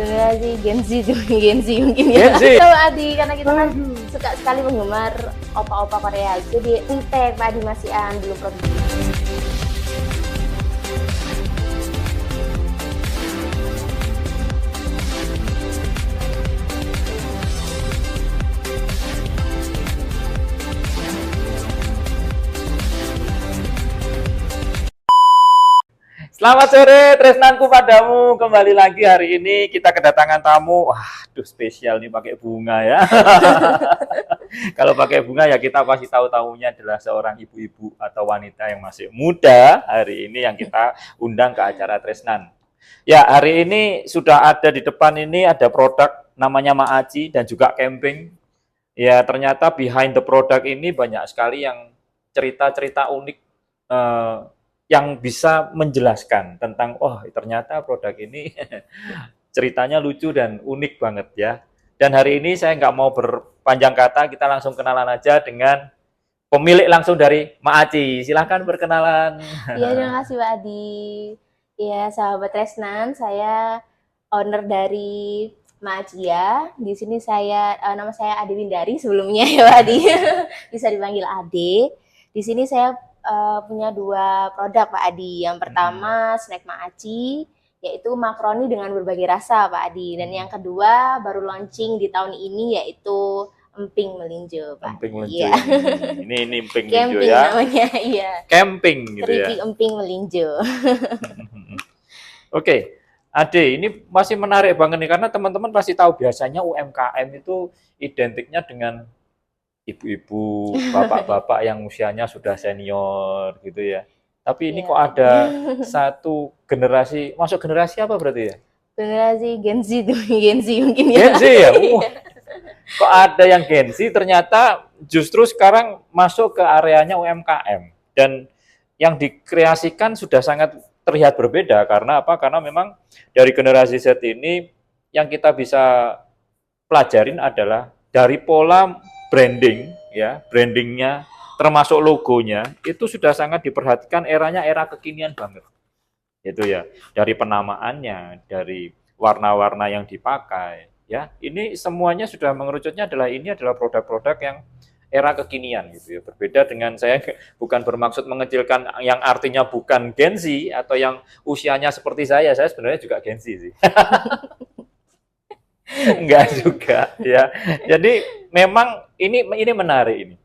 Sebenarnya sih Gen Z mungkin ya. Gen Z? Sama Adi, karena kita kan suka sekali penggemar opa-opa Korea. Jadi retake Pak Adi masih belum produksi. Selamat sore Tresnanku padamu. Kembali lagi hari ini kita kedatangan tamu. Waduh, spesial nih pakai bunga ya. Kalau pakai bunga ya kita pasti tahu tamunya adalah seorang ibu-ibu atau wanita yang masih muda. Hari ini yang kita undang ke acara Tresnan. Ya, hari ini sudah ada di depan ini ada produk namanya Maaci dan juga camping. Ya, ternyata behind the product ini banyak sekali yang cerita-cerita unik yang bisa menjelaskan tentang ternyata produk ini ceritanya lucu dan unik banget ya. Dan hari ini saya nggak mau berpanjang kata, kita langsung kenalan aja dengan pemilik langsung dari Maaci. Silahkan berkenalan. Iya, terima kasih Pak Adi. Iya, sahabat Tresnan, saya owner dari Maaci ya. Di sini saya nama saya Ade Windari sebelumnya ya Pak Adi. Bisa dipanggil Ade. Di sini saya punya dua produk Pak Adi. Yang pertama snack Maaci, yaitu makaroni dengan berbagai rasa Pak Adi. Dan yang kedua baru launching di tahun ini yaitu emping melinjo Pak. Emping melinjo. Iya. Ini emping melinjo Camping ya. namanya, iya. Camping gitu ya. Keripik emping melinjo. Oke. Ade, ini masih menarik banget nih karena teman-teman pasti tahu biasanya UMKM itu identiknya dengan ibu-ibu, bapak-bapak yang usianya sudah senior gitu ya. Tapi ini kok ada satu generasi, masuk generasi apa berarti ya? Generasi Gen Z mungkin ya. Gen Z ya? Kok ada yang Gen Z ternyata justru sekarang masuk ke areanya UMKM. Dan yang dikreasikan sudah sangat terlihat berbeda karena apa? Karena memang dari generasi Z ini yang kita bisa pelajarin adalah dari pola branding ya, brandingnya termasuk logonya itu sudah sangat diperhatikan, eranya era kekinian banget. Itu ya, dari penamaannya, dari warna-warna yang dipakai ya. Ini semuanya sudah mengerucutnya ini adalah produk-produk yang era kekinian gitu ya. Berbeda dengan saya bukan bermaksud mengecilkan yang artinya bukan Gen Z atau yang usianya seperti saya sebenarnya juga Gen Z sih. Enggak juga ya. Jadi memang ini menarik ini.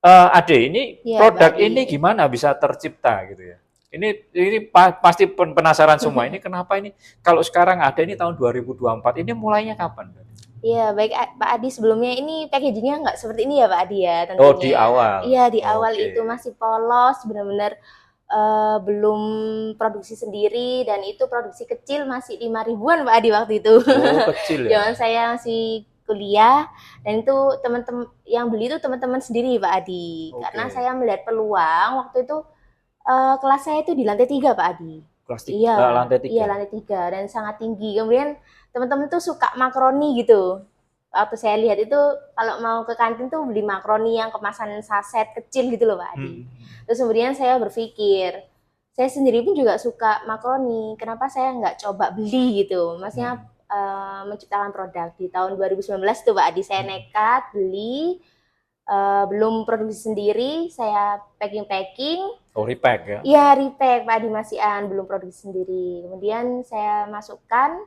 Ade, ini ya, produk ini gimana bisa tercipta gitu ya? Ini pasti penasaran semua. Ini kenapa ini kalau sekarang ada ini tahun 2024 ini mulainya kapan? Iya, baik Pak Adi, sebelumnya ini packagingnya nggak seperti ini ya Pak Adi ya tentunya. Oh, di awal. Iya, di awal itu masih polos, benar-benar belum produksi sendiri, dan itu produksi kecil masih 5 ribuan Pak Adi waktu itu. Oh, kecil ya. Jangan saya masih kuliah, dan itu teman-teman yang beli itu teman-teman sendiri Pak Adi. Karena saya melihat peluang waktu itu kelas saya itu di lantai 3 Pak Adi. Kelas 3, iya, lantai 3. Iya, lantai 3 dan sangat tinggi. Kemudian teman-teman tuh suka makaroni gitu. Waktu saya lihat itu kalau mau ke kantin tuh beli makaroni yang kemasan saset kecil gitu loh Pak Adi. Terus kemudian saya berpikir, saya sendiri pun juga suka makaroni, kenapa saya nggak coba beli gitu. Maksudnya menciptakan produk. Di tahun 2019 tuh Pak Adi saya nekat beli, belum produksi sendiri, saya packing. Oh, repack ya? Iya, repack Pak Adi masih belum produksi sendiri. Kemudian saya masukkan,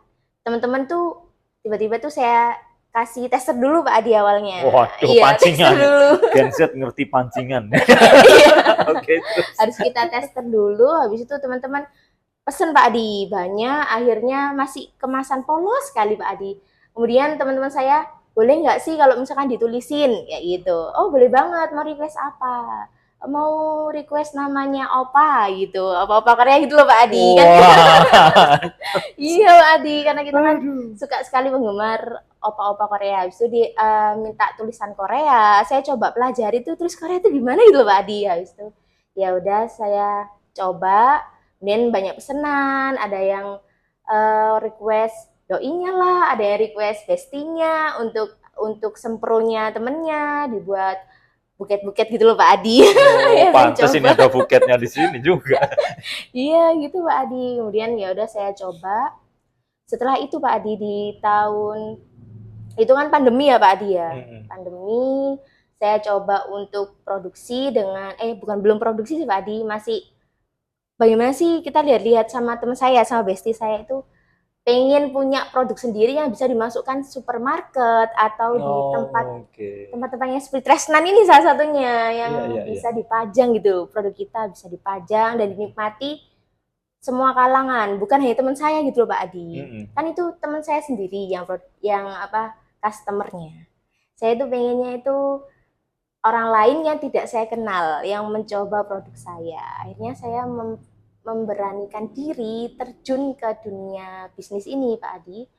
teman-teman tuh tiba-tiba tuh saya kasih tester dulu Pak Adi awalnya. Waduh, iya, pancingan. Dulu. Gen Z ngerti pancingan. Oke, harus kita tester dulu, habis itu teman-teman pesen Pak Adi, banyak, akhirnya masih kemasan polos sekali Pak Adi. Kemudian teman-teman saya, boleh nggak sih kalau misalkan ditulisin kayak gitu? Oh, boleh banget, mau request apa? Mau request namanya Opa gitu, apa-apa Korea gitu loh Pak Adi. Wow. Kan iya Pak Adi, karena kita kan suka sekali penggemar opa-opa Korea. Habis itu minta tulisan Korea, saya coba pelajari tuh terus Korea itu gimana gitu loh Pak Adi. Habis itu ya udah saya coba, kemudian banyak pesanan, ada yang request doinya lah, ada yang request bestinya untuk sempronya temennya dibuat buket-buket gitu loh Pak Adi. Oh, pantes ini ada buketnya di sini juga. Iya gitu Pak Adi. Kemudian ya udah saya coba Setelah itu Pak Adi di tahun itu kan pandemi ya Pak Adi ya. Pandemi saya coba untuk produksi dengan belum produksi sih Pak Adi, masih bagaimana sih kita lihat-lihat sama teman saya, sama bestie saya itu pengen punya produk sendiri yang bisa dimasukkan supermarket atau di tempat-tempat yang seperti Tresnan ini salah satunya yang bisa dipajang gitu, produk kita bisa dipajang dan dinikmati semua kalangan, bukan hanya teman saya gitu loh Pak Adi. Kan itu teman saya sendiri yang customernya. Saya itu pengennya itu orang lain yang tidak saya kenal yang mencoba produk saya. Akhirnya saya memberanikan diri terjun ke dunia bisnis ini Pak Adi.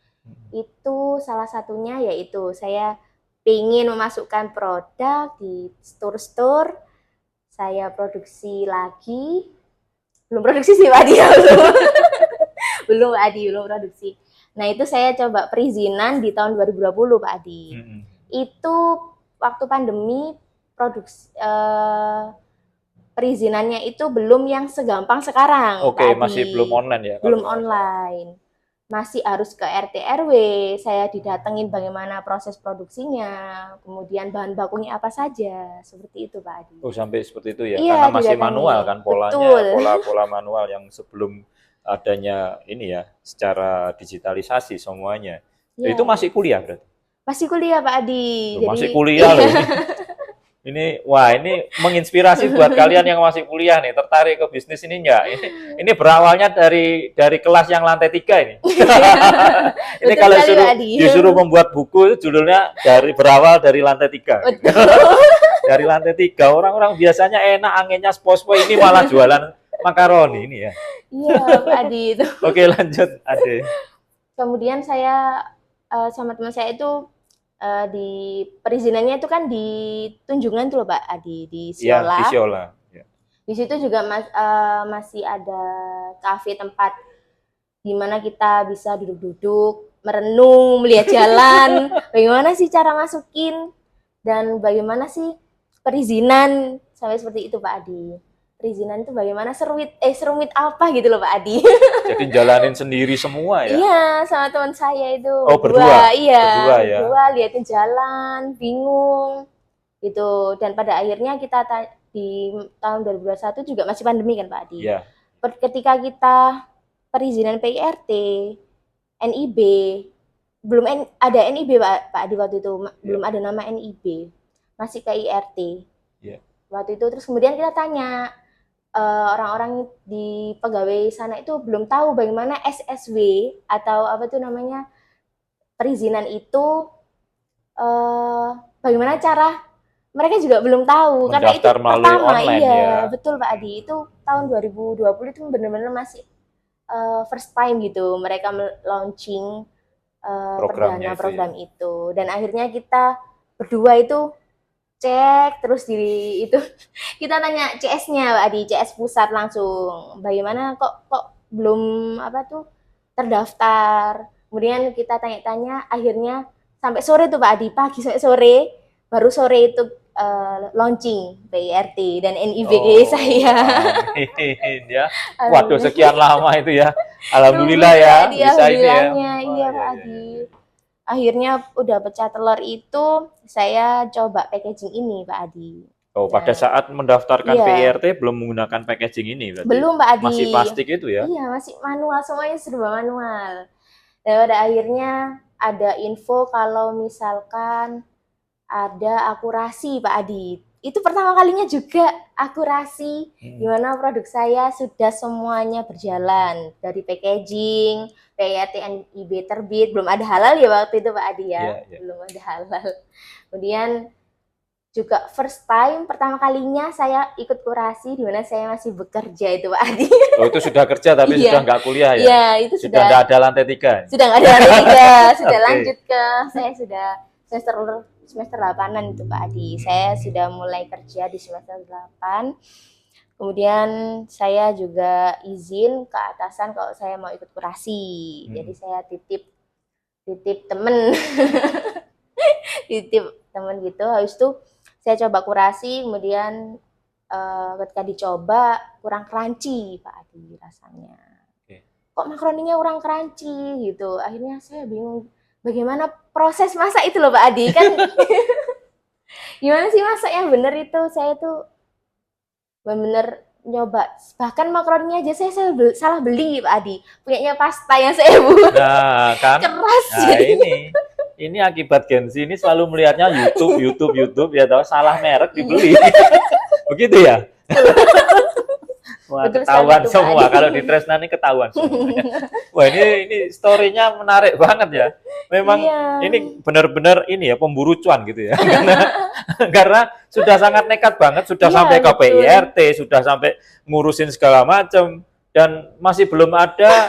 Itu salah satunya yaitu saya ingin memasukkan produk di store-store, saya produksi lagi, belum produksi sih Pak Adi ya, belum Pak Adi, belum produksi. Nah itu saya coba perizinan di tahun 2020 Pak Adi. Itu waktu pandemi produksi perizinannya itu belum yang segampang sekarang. Oke, masih belum online ya? Belum online. Masih harus ke RT RW, saya didatengin bagaimana proses produksinya, kemudian bahan bakunya apa saja, seperti itu Pak Adi. Oh, sampai seperti itu ya? Iya, karena masih manual kan polanya, pola manual yang sebelum adanya ini ya, secara digitalisasi semuanya. Ya. Itu masih kuliah berarti? Masih kuliah Pak Adi. Jadi, masih kuliah loh ini. Ini menginspirasi buat kalian yang masih kuliah nih, tertarik ke bisnis ini enggak? Ini berawalnya dari kelas yang lantai 3 ini. Ini kalau disuruh membuat buku judulnya berawal dari lantai 3. Dari lantai 3 orang-orang biasanya enak anginnya spos-spos, ini malah jualan makaroni ini ya. Iya Pak Adi itu. Oke, lanjut Ade. Kemudian saya sama teman saya itu di perizinannya itu kan di Tunjungan tuh loh Pak Adi, di Siola. Ya, di Siola. Ya. Di situ juga masih ada kafe tempat di mana kita bisa duduk-duduk, merenung, melihat jalan, bagaimana sih cara masukin dan bagaimana sih perizinan sampai seperti itu Pak Adi. Perizinan itu bagaimana serumit apa gitu loh Pak Adi. Jadi jalanin sendiri semua ya? Iya, sama teman saya itu. Oh, berdua? Iya, ya? berdua liatin jalan, bingung gitu. Dan pada akhirnya kita di tahun 2021 juga masih pandemi kan Pak Adi. Iya. Ketika kita perizinan PIRT, NIB, belum ada NIB Pak Adi waktu itu, belum ada nama NIB, masih KIRT. Iya. Waktu itu terus kemudian kita tanya, orang-orang di pegawai sana itu belum tahu bagaimana SSW atau apa tuh namanya perizinan itu bagaimana cara, mereka juga belum tahu karena itu pertama ya. Betul Pak Adi, itu tahun 2020 itu benar-benar masih first time gitu mereka launching program itu, dan akhirnya kita berdua itu cek terus itu kita tanya CS-nya Pak Adi, CS pusat langsung, bagaimana kok belum terdaftar. Kemudian kita tanya-tanya, akhirnya sampai sore tuh Pak Adi, pagi sampai sore, baru sore itu launching PIRT dan NIB saya. Ya. Waduh, sekian lama itu ya. Alhamdulillah ya bisa ini ya. Iya Pak Adi. Akhirnya udah pecah telur itu, saya coba packaging ini Pak Adi. Oh, pada saat mendaftarkan PIRT belum menggunakan packaging ini berarti? Belum Pak Adi. Masih plastik itu ya? Iya, masih manual, semuanya serba manual. Dan pada akhirnya ada info kalau misalkan ada akurasi Pak Adi. Itu pertama kalinya juga akurasi, di mana produk saya sudah semuanya berjalan, dari packaging, PIRT, NIB terbit, belum ada halal ya waktu itu Pak Adi ya, belum ada halal. Kemudian juga first time, pertama kalinya saya ikut kurasi, di mana saya masih bekerja itu Pak Adi. Oh, itu sudah kerja tapi sudah nggak kuliah ya? Iya, itu sudah nggak ada lantai 3? Sudah nggak ada lantai 3, sudah lanjut ke, saya sudah semester 8-an itu Pak Adi. Saya sudah mulai kerja di semester 8. Kemudian saya juga izin ke atasan kalau saya mau ikut kurasi. Jadi saya titip temen. titip temen gitu. Habis itu saya coba kurasi, kemudian ketika dicoba kurang crunchy Pak Adi rasanya. kok makaroninya kurang crunchy gitu. Akhirnya saya bingung bagaimana proses masak itu loh Pak Adi kan. Gimana sih masak yang bener itu? Saya tuh bener-bener nyoba, bahkan makaroninya aja saya salah beli Pak Adi, punyanya pasta yang saya buat. Nah, kan? Keras Nah, jadi. ini akibat Gen Z ini selalu melihatnya YouTube ya tahu salah merek dibeli. Begitu ya? Wah, Betul ketahuan sekali itu, Pak semua. Adi. Kalau di Tresnan ini ketahuan semua. Wah, ini story-nya menarik banget ya. Memang Iya. ini benar-benar ini ya pemburu cuan gitu ya. Karena sudah sangat nekat banget, sudah Iya, sampai ke betul. PIRT, sudah sampai ngurusin segala macam dan masih belum ada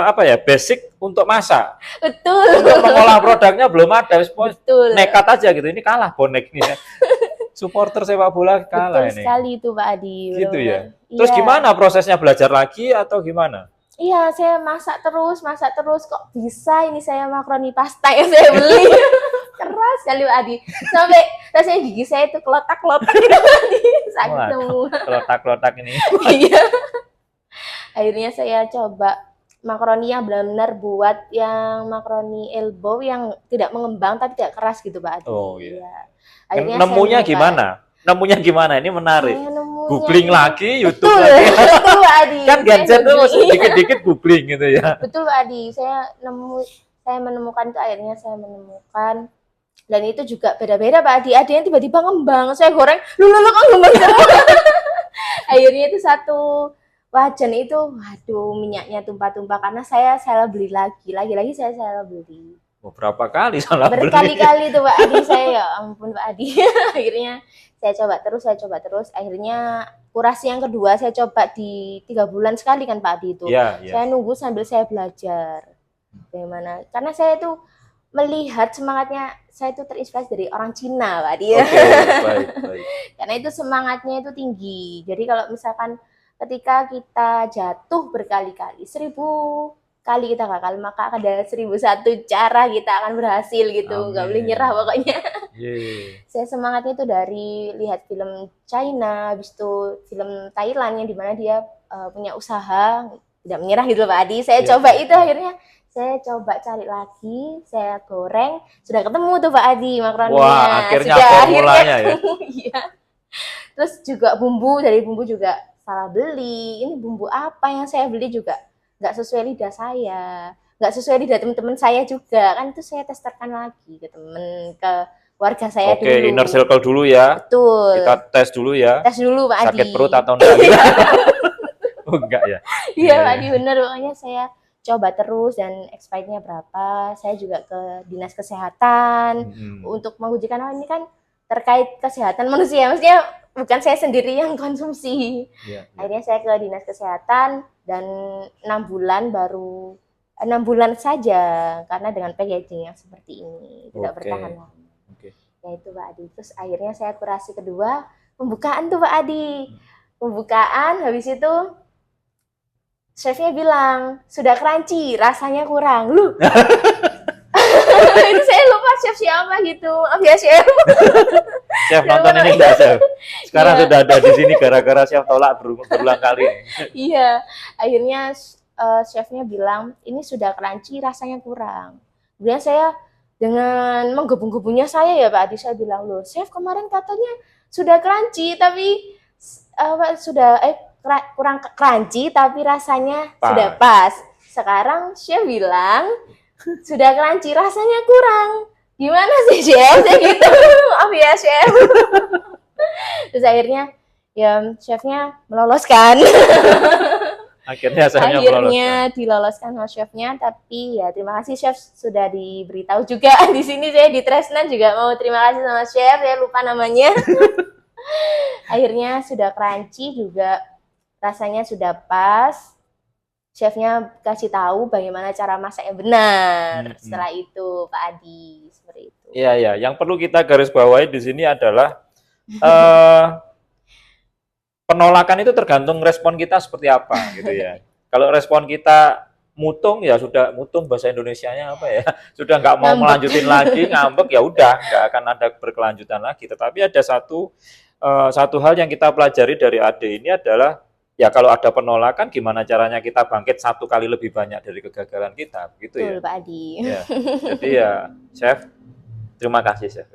apa ya basic untuk masak. Betul. Untuk mengolah produknya belum ada. Betul. Nekat aja gitu. Ini kalah boneknya. Supporter sepak bola kalah Betul ini. sekali itu Pak Adi. Gitu ya. Benar-benar. Terus Iya. gimana prosesnya, belajar lagi atau gimana? Iya, saya masak terus, kok bisa ini saya makaroni pasta yang saya beli. Keras sekali Pak Adi. Sampai rasanya gigi saya itu kelotak-kelotak gitu Pak Adi. Sakit Wah, semua. Kelotak-kelotak ini. Iya. Akhirnya saya coba makaroni yang benar-benar buat yang makaroni elbow yang tidak mengembang tapi tidak keras gitu Pak Adi. Oh, iya. Akhirnya Nemunya saya mencoba. gimana? Nemunya gimana? Ini menarik. Saya nemunya Googling itu- lagi, YouTube Betul, lagi. betul Pak Adi. Kan Saya gadget tuh googling. dikit-dikit googling gitu ya. Betul Pak Adi, saya menemukan itu, akhirnya saya menemukan, dan itu juga beda-beda Pak Adi. Ada yang tiba-tiba ngembang, saya goreng, lu kok ngembang semua. Akhirnya itu satu wajan itu, waduh minyaknya tumpah-tumpah karena saya salah beli lagi saya salah beli. Beberapa kali salah beli. Berkali-kali tuh Pak Adi, saya ya ampun Pak Adi. Akhirnya saya coba terus. Akhirnya kurasi yang kedua saya coba di 3 bulan sekali kan Pak Adi itu. Iya, iya. Saya nunggu sambil saya belajar bagaimana. Karena saya tuh melihat semangatnya, saya tuh terinspirasi dari orang Cina Pak Adi. Oke, baik. Karena itu semangatnya itu tinggi. Jadi kalau misalkan ketika kita jatuh berkali-kali, 1000 kali kita gagal, maka ada 1001 cara kita akan berhasil gitu. Nggak boleh Amin. nyerah pokoknya. Yeay. Saya semangatnya itu dari lihat film China, habis itu film Thailand yang dimana dia punya usaha, tidak menyerah gitu Pak Adi. Saya Iya. coba itu, akhirnya saya coba cari lagi, saya goreng, sudah ketemu tuh Pak Adi makaroninya. Wah, akhirnya Sudah formulanya ya. ketemu, iya. Terus juga dari bumbu juga salah beli. Ini bumbu apa yang saya beli juga nggak sesuai lidah saya, nggak sesuai lidah teman-teman saya juga. Kan itu saya testerkan lagi ke teman, ke warga saya Oke, dulu. inner circle dulu ya. Betul. Kita tes dulu ya. Tes dulu Pak Adi. Sakit perut atau enggak? Oh, enggak ya. Iya Pak Adi, bener. Pokoknya saya coba terus dan expirednya berapa. Saya juga ke dinas kesehatan untuk mengujikan hal ini kan terkait kesehatan manusia. Maksudnya bukan saya sendiri yang konsumsi. Iya. Akhirnya saya ke dinas kesehatan dan 6 bulan saja karena dengan packaging yang seperti ini tidak Oke. bertahan lama. Oke. Ya itu Pak Adi. Terus akhirnya saya kurasi kedua, pembukaan tuh Pak Adi. Pembukaan, habis itu chefnya bilang, sudah crunchy, rasanya kurang. Lu, itu saya lupa chef siapa gitu. Maaf ya chef. Chef nonton ini enggak, Chef? Sekarang Iya. sudah ada di sini gara-gara Chef tolak berulang kali. Iya, akhirnya chefnya bilang, ini sudah crunchy, rasanya kurang. Kemudian saya dengan menggebu-gebunya saya ya Pak Adi, saya bilang, loh chef kemarin katanya sudah crunchy, tapi sudah kurang crunchy, tapi rasanya Pas. sudah pas. Sekarang chef bilang, sudah crunchy, rasanya kurang. Gimana sih chef? Saya gitu, maaf ya chef. Terus akhirnya ya chefnya meloloskan. Akhirnya saya meloloskan. Akhirnya diloloskan sama chefnya, tapi ya terima kasih chef sudah diberitahu juga di sini. Saya di Tresnan juga mau terima kasih sama chef, saya lupa namanya. Akhirnya sudah crunchy juga, rasanya sudah pas. Chefnya kasih tahu bagaimana cara masak yang benar. Setelah itu Pak Adi, seperti itu. Iya, iya. Yang perlu kita garis bawahi di sini adalah penolakan itu tergantung respon kita seperti apa gitu ya. Kalau respon kita mutung, ya sudah mutung, bahasa Indonesianya apa ya? Sudah nggak mau Ngambek. melanjutin lagi, ngambek, ya udah nggak akan ada berkelanjutan lagi. Tetapi ada satu hal yang kita pelajari dari Ade ini adalah ya kalau ada penolakan gimana caranya kita bangkit 1 kali lebih banyak dari kegagalan kita, begitu ya. Betul Pak Adi. Ya. Jadi ya, Chef, terima kasih Chef.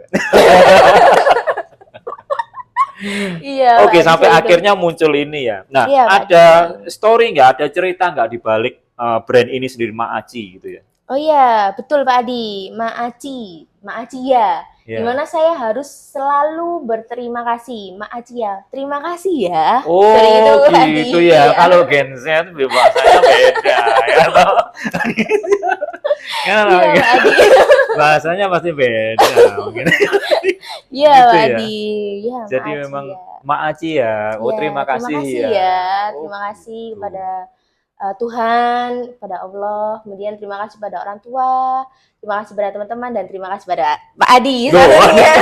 Iya, Oke, Pak Adi, sampai saya akhirnya muncul ini ya. Nah, Iya, Pak ada Adi. story nggak, ada cerita nggak di balik brand ini sendiri, Maaci gitu ya? Oh iya, betul Pak Adi. Maaci, Maaci ya. Ya. Dimana saya harus selalu berterima kasih. Maaci ya, terima kasih ya. Oh, Seperti itu Pak Adi. gitu ya. Iya. Kalau Gen Z bahasanya beda ya. toh. Kan, Iya Pak Adi. bahasanya pasti beda. Mungkin. Iya Gitu Pak ya. Adi. Ya, Jadi Maaci memang ya. Maaci ya. Oh, Iya, terima kasih ya. ya. Oh, Terima kasih gitu. kepada Tuhan, kepada Allah, kemudian terima kasih pada orang tua, terima kasih pada teman-teman, dan terima kasih pada Pak Adi. Loh, Sebenarnya.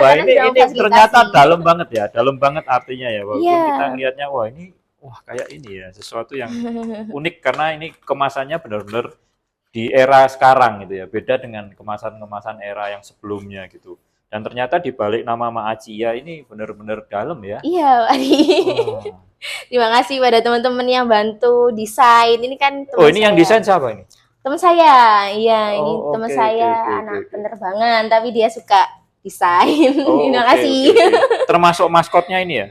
Wah, Karena ini sudah memfasilitasi. ternyata dalam banget ya. Dalam banget artinya ya. Walaupun Iya. kita lihatnya, wah kayak ini ya. Sesuatu yang unik karena ini kemasannya benar-benar di era sekarang gitu ya. Beda dengan kemasan-kemasan era yang sebelumnya gitu. Dan ternyata di balik nama Maaci ya ini benar-benar dalam ya. Iya, Pak Adi. Wah. Terima kasih pada teman-teman yang bantu desain. Ini kan teman Oh, ini yang saya. desain siapa ini? Teman saya. Iya, ini Oh, teman oke, saya oke, anak oke. penerbangan, tapi dia suka desain. Oh, Terima oke, kasih. oke. Termasuk maskotnya ini ya?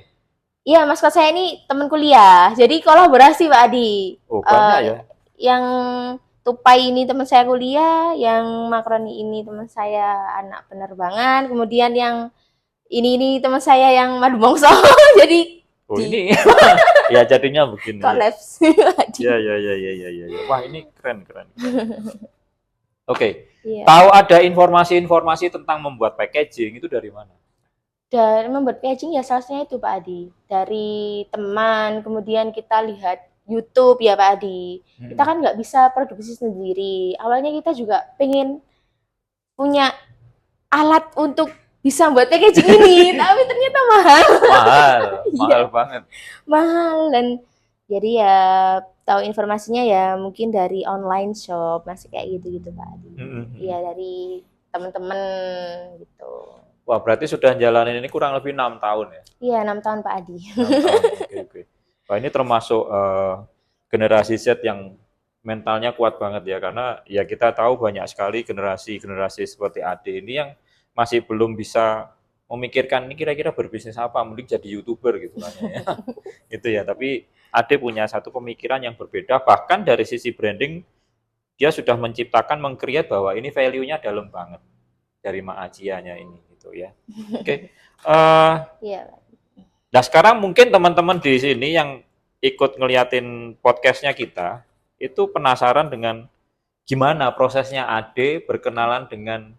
Iya, maskot saya ini teman kuliah. Jadi kolaborasi, Pak Adi. Oh, banyak ya. Yang tupai ini teman saya kuliah, yang makaroni ini teman saya anak penerbangan, kemudian yang ini teman saya yang madu mongso. Jadi Oh, ini ya jadinya begini. kolaps. Ya. Wah, ini keren. Oke. Iya. Tahu ada informasi-informasi tentang membuat packaging itu dari mana? Dan membuat packaging ya salah satunya itu Pak Adi. Dari teman, kemudian kita lihat YouTube ya Pak Adi. Kita kan nggak bisa produksi sendiri. Awalnya kita juga pengen punya alat untuk bisa buat packaging ini, tapi ternyata mahal. Mahal banget. Mahal, dan jadi ya tahu informasinya ya mungkin dari online shop, masih kayak gitu Pak Adi. Iya, dari teman-teman gitu. Wah, berarti sudah jalanin ini kurang lebih 6 tahun ya? Iya, 6 tahun Pak Adi. 6 tahun, oke. Wah, ini termasuk generasi Z yang mentalnya kuat banget ya, karena ya kita tahu banyak sekali generasi seperti Ade ini yang masih belum bisa memikirkan ini kira-kira berbisnis apa, mending jadi YouTuber gitu kan ya. Itu ya, tapi Ade punya satu pemikiran yang berbeda, bahkan dari sisi branding dia sudah menciptakan, meng-create bahwa ini value-nya dalam banget dari Maacianya ini gitu ya. Oke. Iya. Nah, sekarang mungkin teman-teman di sini yang ikut ngeliatin podcastnya kita itu penasaran dengan gimana prosesnya Ade berkenalan dengan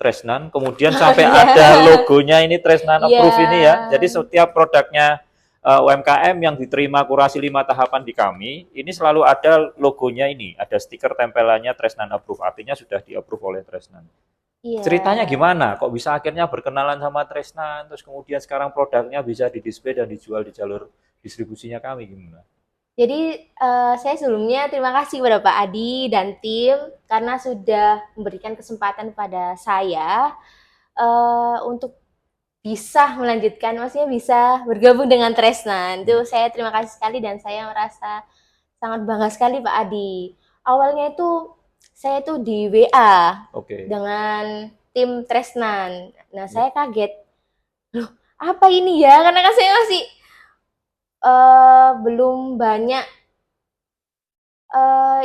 Tresnan, kemudian sampai ada logonya ini Tresnan Approve ini ya. Jadi setiap produknya UMKM yang diterima kurasi 5 tahapan di kami, ini selalu ada logonya ini, ada stiker tempelannya Tresnan Approve, artinya sudah di-approve oleh Tresnan. Iya. Ceritanya gimana? Kok bisa akhirnya berkenalan sama Tresnan, terus kemudian sekarang produknya bisa didisplay dan dijual di jalur distribusinya kami gimana? Jadi saya sebelumnya terima kasih kepada Pak Adi dan tim karena sudah memberikan kesempatan pada saya untuk bisa melanjutkan, maksudnya bisa bergabung dengan Tresnan. Itu saya terima kasih sekali dan saya merasa sangat bangga sekali Pak Adi. Awalnya itu saya tuh di WA dengan tim Tresnan. Nah, saya kaget. Loh, apa ini ya? Karena kan saya masih belum banyak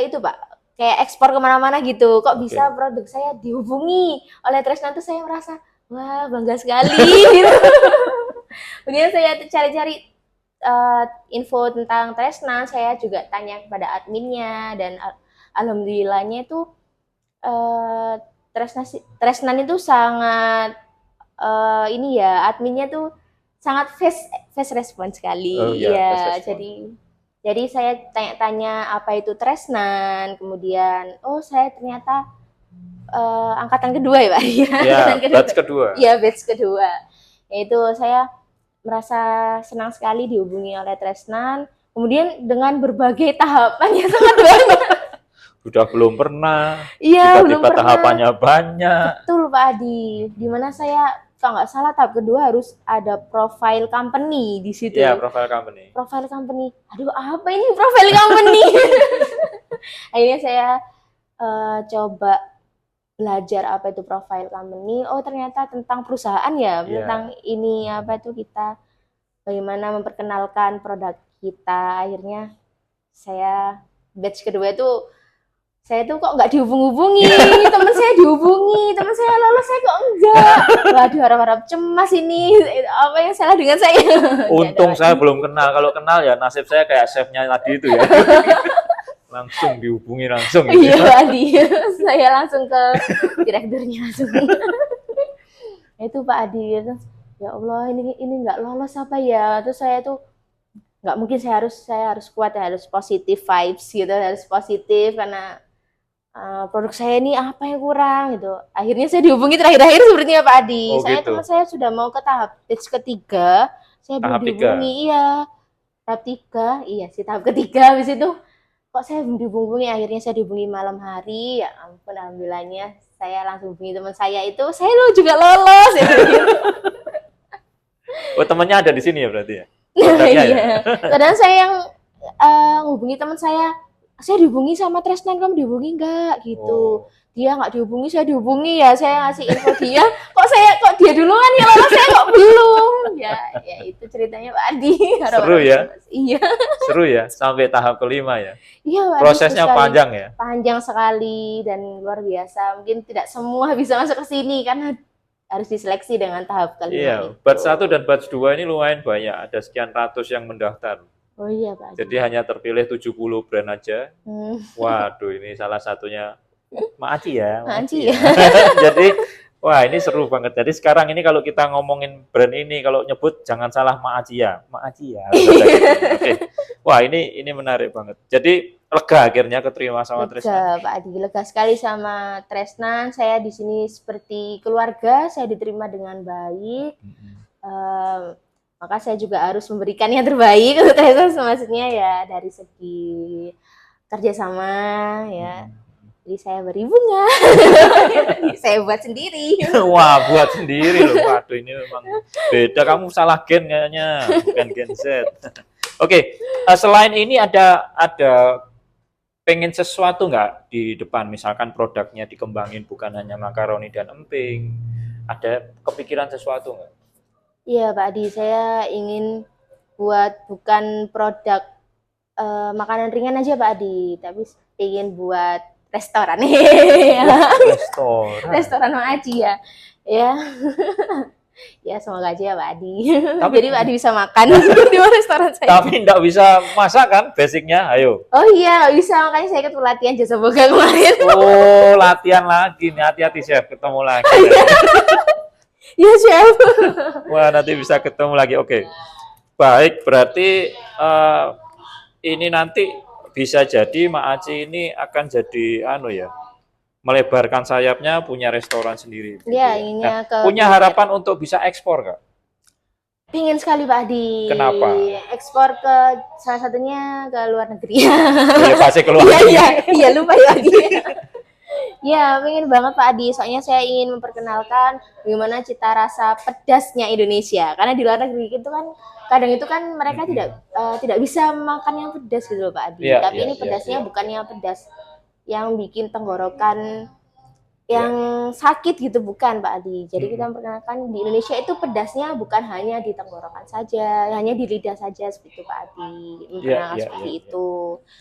itu Pak, kayak ekspor kemana-mana gitu. Kok bisa produk saya dihubungi oleh Tresnan, tuh saya merasa wah bangga sekali gitu. Kemudian saya cari-cari info tentang Tresnan, saya juga tanya kepada adminnya, dan alhamdulillahnya itu Tresnan itu sangat ini ya, adminnya tuh sangat fast response sekali. Iya, jadi saya tanya-tanya apa itu Tresnan, kemudian saya ternyata angkatan kedua ya Pak. Iya, batch kedua. Iya, batch kedua. Yaitu saya merasa senang sekali dihubungi oleh Tresnan, kemudian dengan berbagai tahapan yang sangat banyak. Sudah belum pernah, iya, tiba-tiba tahapannya banyak. Betul Pak Adi, dimana saya kalau nggak salah tahap kedua harus ada profile company di situ. Iya, profile company. Profile company. Aduh, apa ini profile company? Akhirnya saya coba belajar apa itu profile company. Oh, ternyata tentang perusahaan ya, tentang ini apa itu kita bagaimana memperkenalkan produk kita. Akhirnya saya batch kedua itu saya tuh kok nggak dihubung-hubungi, teman saya dihubungi, teman saya lolos, saya kok enggak. Waduh, harap-harap cemas ini, apa yang salah dengan saya? Untung saya belum kenal, kalau kenal ya nasib saya kayak chefnya tadi itu ya. Langsung dihubungi langsung. Gitu. Iya, Adi, saya langsung ke direkturnya langsung. Itu Pak Adi, ya Allah ini nggak lolos apa ya? Terus saya tuh nggak mungkin, saya harus kuat ya, harus positif vibes gitu, harus positif karena produk saya ini apa yang kurang gitu. Akhirnya saya dihubungi terakhir-akhir sepertinya Pak Adi. Saya gitu. teman saya sudah mau ke tahap ketiga, saya belum dihubungi. Iya, tahap 3, iya sih tahap ketiga. Habis itu kok saya belum dihubungi. Akhirnya saya dihubungi malam hari. Ya ampun, alhamdulillahnya saya langsung hubungi teman saya itu. Saya juga lolos. Ya. Oh, temannya ada di sini ya berarti ya? Iya. Ya? Kadang saya yang hubungi teman saya dihubungi sama Tresnan, kamu dihubungi nggak gitu. Dia nggak dihubungi, saya dihubungi ya, saya ngasih info dia. Kok dia duluan ya lolos, saya kok belum. Ya itu ceritanya Pak Adi. Seru ya? Iya. Seru ya, sampai tahap kelima ya? Iya, Pak Adi. Prosesnya panjang ya? Panjang sekali dan luar biasa. Mungkin tidak semua bisa masuk ke sini karena harus diseleksi dengan tahap kelima. Iya, batch 1 dan batch 2 ini lumayan banyak, ada sekian ratus yang mendaftar. Oh iya Pak. Jadi hanya terpilih 70 brand aja. Waduh, ini salah satunya Mak Aci ya. Jadi, wah ini seru banget. Jadi sekarang ini kalau kita ngomongin brand ini, kalau nyebut jangan salah Mak Aci ya. Mak Aci ya. Oke. Wah ini menarik banget. Jadi lega akhirnya keterima sama Tresnan. Pak Adi, lega sekali sama Tresnan. Saya di sini seperti keluarga, saya diterima dengan baik. Maka saya juga harus memberikan yang terbaik untuk Tresnan, maksudnya ya dari segi kerjasama ya. Jadi saya beri bunga, saya buat sendiri. Wah, buat sendiri loh. Waduh, ini memang beda. Kamu salah gen kayaknya, bukan gen Z. Oke, selain ini ada pengen sesuatu nggak di depan? Misalkan produknya dikembangin bukan hanya makaroni dan emping. Ada kepikiran sesuatu nggak? Iya Pak Adi, saya ingin buat bukan produk makanan ringan aja Pak Adi, tapi ingin buat restoran. Restoran Mak Aci ya. Ya semoga aja ya Pak Adi. Jadi Pak Adi bisa makan di restoran saya. Tapi enggak bisa masak kan basicnya, ayo. Oh iya bisa, makanya saya ikut pelatihan jasa boga kemarin. Oh latihan lagi nih, hati-hati chef, ketemu lagi. Iya chef. Wah nanti bisa ketemu lagi, oke. Baik, berarti ini nanti bisa jadi Mak Aci ini akan jadi melebarkan sayapnya, punya restoran sendiri. Iya, inginnya punya harapan untuk bisa ekspor Kak? Pingin sekali Pak Adi. Kenapa? Ekspor ke salah satunya ke luar negeri. Iya pasti keluar. Iya lupa ya Adi. Ya, pengen banget Pak Adi. Soalnya saya ingin memperkenalkan bagaimana cita rasa pedasnya Indonesia. Karena di luar negeri itu kan kadang itu kan mereka tidak bisa makan yang pedas gitu loh Pak Adi. Tapi ini pedasnya bukan yang pedas yang bikin tenggorokan yang sakit gitu, bukan Pak Adi. Jadi kita memperkenalkan di Indonesia itu pedasnya bukan hanya di tenggorokan saja, hanya di lidah saja seperti itu Pak Adi. Memperkenalkan seperti itu.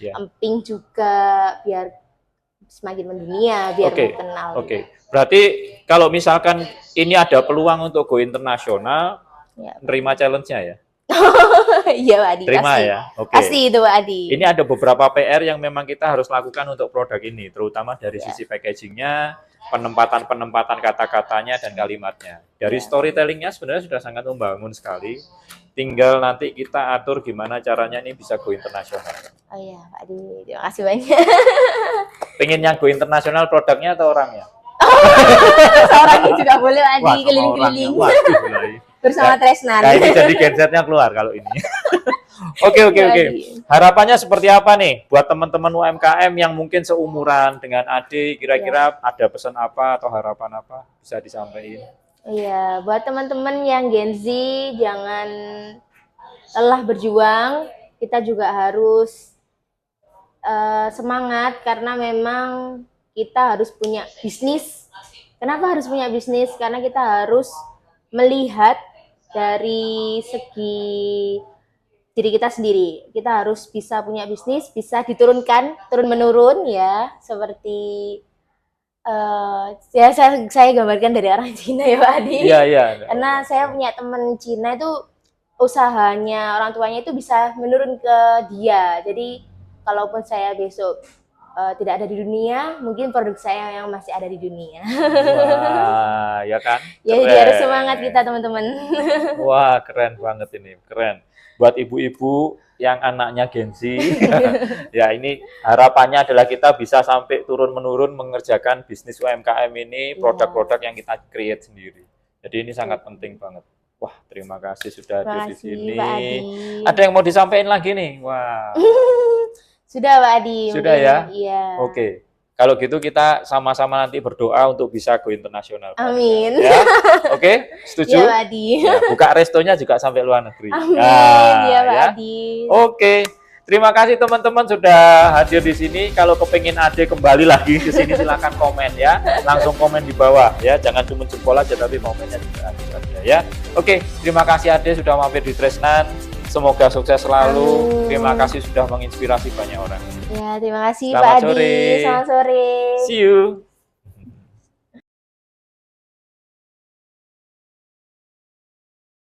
Emping juga biar semakin mendunia, biar terkenal. Oke. Berarti kalau misalkan ini ada peluang untuk go internasional, nerima challenge-nya ya? Iya Pak Adi, terima pasti. Ya. Pasti itu Pak Adi. Ini ada beberapa PR yang memang kita harus lakukan untuk produk ini, terutama dari sisi packagingnya, penempatan kata-katanya dan kalimatnya. Dari storytellingnya sebenarnya sudah sangat membangun sekali. Tinggal nanti kita atur gimana caranya ini bisa go internasional. Oh iya Pak Adi, terima kasih banyak. Pengen yang go internasional produknya atau orangnya? Seorangnya juga boleh Pak Adi, keliling-keliling. Bersama Tresnan. Nah ini jadi gensetnya keluar kalau ini. Oke. Harapannya seperti apa nih buat teman-teman UMKM yang mungkin seumuran dengan Ade, kira-kira ada pesan apa atau harapan apa bisa disampaikan? Iya, buat teman-teman yang Gen Z, jangan lelah berjuang. Kita juga harus semangat karena memang kita harus punya bisnis. Kenapa harus punya bisnis? Karena kita harus melihat dari segi diri kita sendiri. Kita harus bisa punya bisnis, bisa diturunkan, turun menurun ya, seperti ya saya gambarkan dari orang Cina ya Pak Adi. Iya, iya. Karena saya punya teman Cina itu usahanya orang tuanya itu bisa menurun ke dia. Jadi kalaupun saya besok tidak ada di dunia, mungkin produk saya yang masih ada di dunia. Wah, ya kan? Ya, jadi harus semangat kita teman-teman. Wah, keren banget ini, keren. Buat ibu-ibu yang anaknya Gen Z, ya ini harapannya adalah kita bisa sampai turun-menurun mengerjakan bisnis UMKM ini, produk-produk yang kita create sendiri. Jadi ini sangat penting banget. Wah, terima kasih sudah hadir di sini. Pak Adi. Ada yang mau disampaikan lagi nih? Wah. Sudah Pak Adi. Sudah ya? Iya. Oke. Kalau gitu kita sama-sama nanti berdoa untuk bisa go internasional. Amin. Ya? Oke, setuju? Iya Pak Adi. Ya, buka restonya juga sampai luar negeri. Amin. Nah, Iya Pak ya. Adi. Oke. Terima kasih teman-teman sudah hadir di sini. Kalau kepingin Ade kembali lagi ke sini silakan komen ya. Langsung komen di bawah ya. Jangan cuma jempol aja tapi komennya juga harus ada ya. Oke, terima kasih Ade sudah mampir di Tresnan. Semoga sukses selalu. Amin. Terima kasih sudah menginspirasi banyak orang. Ya, terima kasih Selamat Pak Adi. sore. Selamat sore. See you.